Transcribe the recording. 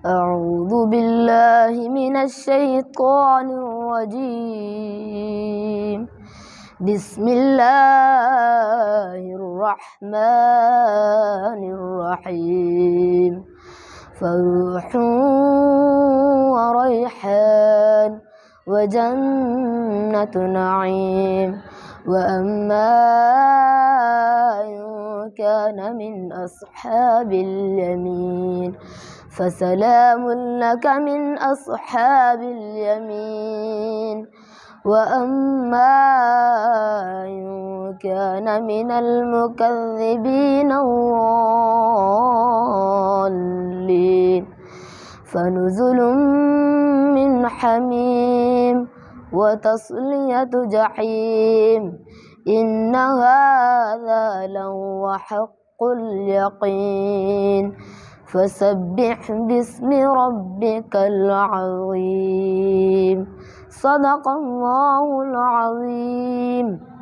أعوذ بالله من الشيطان الرجيم. بسم الله الرحمن الرحيم. فروح وريحان وجنة نعيم. وأما إن كان من أصحاب اليمين فسلام لك من أصحاب اليمين. وأما إن كان من المكذبين الضالين فنزل من حميم وتصلية جحيم. إن هذا لهو حق اليقين. فسبح باسم ربك العظيم. صدق الله العظيم.